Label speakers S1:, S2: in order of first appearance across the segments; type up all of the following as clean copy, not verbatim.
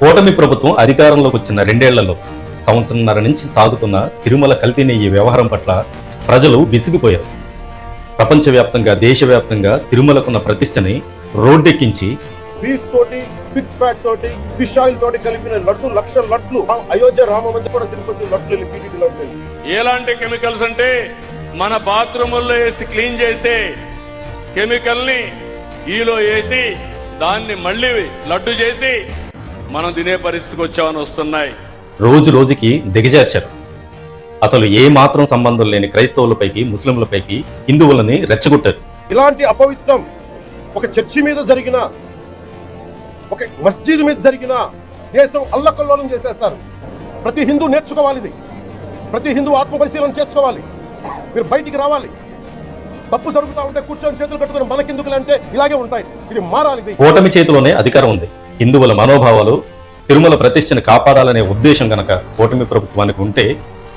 S1: కూటమి ప్రభుత్వం అధికారంలోకి వచ్చిన రెండేళ్లలో సంవత్సరంన్నర నుంచి సాగుతున్న తిరుమల కల్తీ నెయ్యి వ్యవహారం పట్ల ప్రజలు విసిగిపోయారు. ప్రపంచవ్యాప్తంగా దేశవ్యాప్తంగా తిరుమలకున్న ప్రతిష్టని రోడ్డెక్కించి
S2: బీఫ్ తోటి పిగ్ ఫ్యాట్ తోటి ఫిష్ ఆయిల్ తోటి కలిపిన లడ్డు లక్షల లడ్లు అయోధ్య రామ మందిర్ కూడా తిరుపతి లడ్లు టీటీడీ లడ్లు.
S3: ఎలాంటి కెమికల్స్ అంటే మన బాత్రూముల్లో వేసి క్లీన్ చేసే కెమికల్ ని ఈలో వేసి దాన్ని మళ్ళీ లడ్డు చేసి మనం తినే పరిస్థితికి వచ్చామని వస్తున్నాయి.
S1: రోజు రోజుకి దిగజార్చారు. అసలు ఏ మాత్రం సంబంధం లేని క్రైస్తవులపైకి ముస్లింలపైకి హిందువులని రెచ్చగొట్టారు.
S2: ఇలాంటి అపవిత్రం ఒక చర్చి మీద జరిగిన ఒక మస్జిద్ మీద జరిగిన దేశం అల్లకల్లోలం చేసేస్తారు. ప్రతి హిందూ నేర్చుకోవాలి, ఇది ప్రతి హిందూ ఆత్మపరిశీలన చేసుకోవాలి. మీరు బయటికి రావాలి. తప్పు జరుగుతూ ఉంటే కూర్చొని చేతులు కట్టుకుని మనకెందుకులు అంటే ఇలాగే ఉంటాయి. ఇది మారాలి.
S1: కూటమి చేతిలోనే అధికారం ఉంది. హిందువుల మనోభావాలు తిరుమల ప్రతిష్టను కాపాడాలనే ఉద్దేశం గనక కూటమి ప్రభుత్వానికి ఉంటే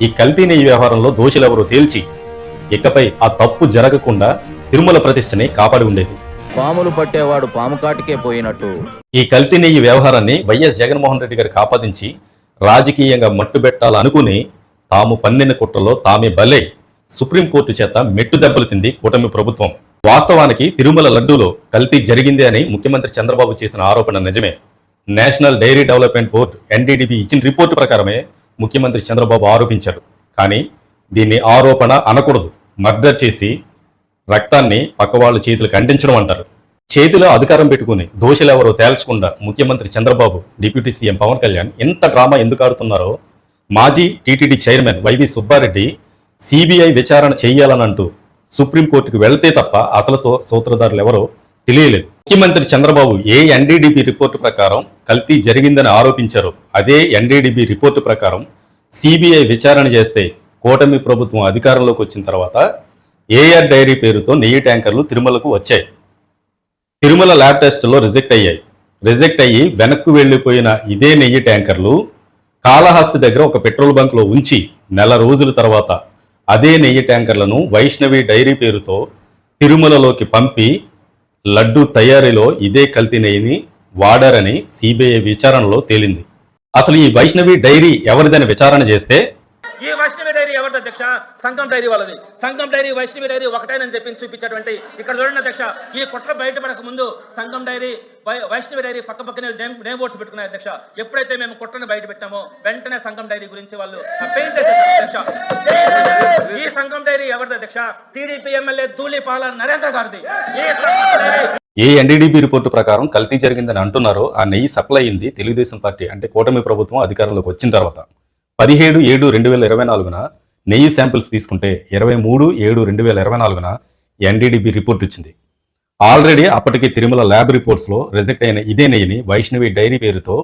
S1: ఈ కల్తీ నెయ్యి వ్యవహారంలో దోషులెవరో తేల్చి ఇకపై ఆ తప్పు జరగకుండా తిరుమల ప్రతిష్టని కాపాడి ఉండేది.
S4: పాములు పట్టేవాడు పాము కాటికే పోయినట్టు
S1: ఈ కల్తీ నెయ్యి వ్యవహారాన్ని వైఎస్ జగన్మోహన్ రెడ్డి గారికి ఆపాదించి రాజకీయంగా మట్టుబెట్టాలనుకుని తాము పన్నిన కుట్రలో తామే బలై సుప్రీంకోర్టు చేత మెట్టు దెబ్బలు తింది కూటమి ప్రభుత్వం. వాస్తవానికి తిరుమల లడ్డూలో కల్తీ జరిగింది అని ముఖ్యమంత్రి చంద్రబాబు చేసిన ఆరోపణ నిజమే. National dairy development board NDDB ఇచ్చిన రిపోర్టు ప్రకారమే ముఖ్యమంత్రి చంద్రబాబు ఆరోపించారు. కానీ దీన్ని ఆరోపణ అనకూడదు, మర్డర్ చేసి రక్తాన్ని పక్కవాళ్ళ చేతులకు అంటించడం అంటారు. చేతిలో అధికారం పెట్టుకుని దోషులెవరో తేల్చకుండా ముఖ్యమంత్రి చంద్రబాబు, డిప్యూటీ సీఎం పవన్ కళ్యాణ్ ఎంత డ్రామా ఎందుకు ఆడుతున్నారో మాజీ TTD chairman YV Subbareddy CBI విచారణ చేయాలనంటూ సుప్రీంకోర్టుకు వెళ్తే తప్ప అసలుతో సూత్రధారులు ఎవరో తెలియలేదు. ముఖ్యమంత్రి చంద్రబాబు ఏ ఎన్డీడీబీ రిపోర్టు ప్రకారం కల్తీ జరిగిందని ఆరోపించారో అదే ఎన్డీడీబీ రిపోర్టు ప్రకారం సిబిఐ విచారణ చేస్తే కూటమి ప్రభుత్వం అధికారంలోకి వచ్చిన తర్వాత ఏఆర్ డైరీ పేరుతో నెయ్యి ట్యాంకర్లు తిరుమలకు వచ్చాయి. తిరుమల ల్యాబ్ టెస్టులో రిజెక్ట్ అయ్యి వెనక్కు వెళ్లిపోయిన ఇదే నెయ్యి ట్యాంకర్లు కాళహస్తి దగ్గర ఒక పెట్రోల్ బంక్ లో ఉంచి నెల రోజుల తర్వాత అదే నెయ్యి ట్యాంకర్లను వైష్ణవి డైరీ పేరుతో తిరుమలలోకి పంపి లడ్డు తయారీలో ఇదే కల్తీ నెయ్యిని వాడారని సిబిఐ విచారణలో తేలింది. అసలు ఈ వైష్ణవి డైరీ ఎవరిదని విచారణ చేస్తే
S5: ఈ వైష్ణవి డైరీ ఎవరిది అధ్యక్ష? సంఘం డైరీ వాళ్ళది. సంఘం డైరీ వైష్ణవి డైరీ ఒకటేనని చెప్పి చూపించేటువంటి ఇక్కడ చూడండి అధ్యక్ష, ఈ కుట్ర బయటపడక ముందు సంఘం డైరీ వైష్ణవి డైరీ పక్క పక్కనే నేమ్ బోర్డ్స్ పెట్టుకున్నాయి అధ్యక్ష. ఎప్పుడైతే మేము కుట్రను బయట పెట్టామో వెంటనే సంఘం డైరీ గురించి వాళ్ళు పెయింట్ అధ్యక్ష. ఈ సంఘం డైరీ ఎవరిది అధ్యక్ష? టీడీపీ ఎమ్మెల్యే ధూళిపాల నరేంద్ర గారిది.
S1: ఏ ఎన్డీడీబీ రిపోర్టు ప్రకారం కల్తీ జరిగిందని అంటున్నారో ఆ నెయ్యి సప్లై అయింది తెలుగుదేశం పార్టీ అంటే కూటమి ప్రభుత్వం అధికారంలోకి వచ్చిన తర్వాత. 17/7/2024 నెయ్యి శాంపిల్స్ తీసుకుంటే 23/7/2024 ఎన్డీడీబీ రిపోర్ట్ ఇచ్చింది. ఆల్రెడీ అప్పటికి తిరుమల ల్యాబ్ రిపోర్ట్స్లో రిజెక్ట్ అయిన ఇదే నెయ్యిని వైష్ణవి డైరీ పేరుతో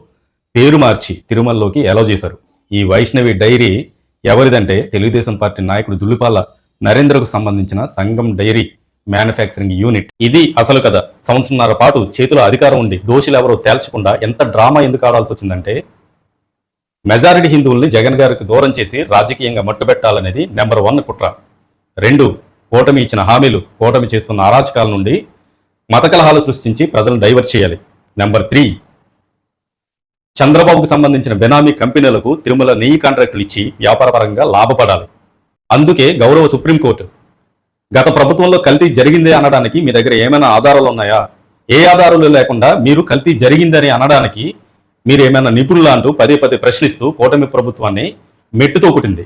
S1: పేరు మార్చి తిరుమలలోకి అలౌ చేశారు. ఈ వైష్ణవి డైరీ ఎవరిదంటే తెలుగుదేశం పార్టీ నాయకుడు దుల్లిపాల నరేంద్రకు సంబంధించిన సంఘం డైరీ మ్యానుఫ్యాక్చరింగ్ యూనిట్. ఇది అసలు కథ. సంవత్సరంన్నర పాటు చేతిలో అధికారం ఉండి దోషులు ఎవరో తేల్చకుండా ఎంత డ్రామా ఎందుకు ఆడాల్సి వచ్చిందంటే మెజారిటీ హిందువుల్ని జగన్ గారికి దూరం చేసి రాజకీయంగా మట్టుబెట్టాలనేది నెంబర్ 1 కుట్ర. 2 కూటమి ఇచ్చిన హామీలు, కూటమి చేస్తున్న అరాచకాల నుండి మత కలహాలు సృష్టించి ప్రజలను డైవర్ట్ చేయాలి. నెంబర్ 3 చంద్రబాబుకు సంబంధించిన బెనామీ కంపెనీలకు తిరుమల నెయ్యి కాంట్రాక్టులు ఇచ్చి వ్యాపారపరంగా లాభపడాలి. అందుకే గౌరవ సుప్రీంకోర్టు గత ప్రభుత్వంలో కల్తీ జరిగిందే అనడానికి మీ దగ్గర ఏమైనా ఆధారాలు ఉన్నాయా? ఏ ఆధారాలు లేకుండా మీరు కల్తీ జరిగిందని అనడానికి మీరు ఏమైనా నిపుణులు అంటూ పదే ప్రశ్నిస్తూ కూటమి ప్రభుత్వాన్ని మెట్టుతో కొట్టింది.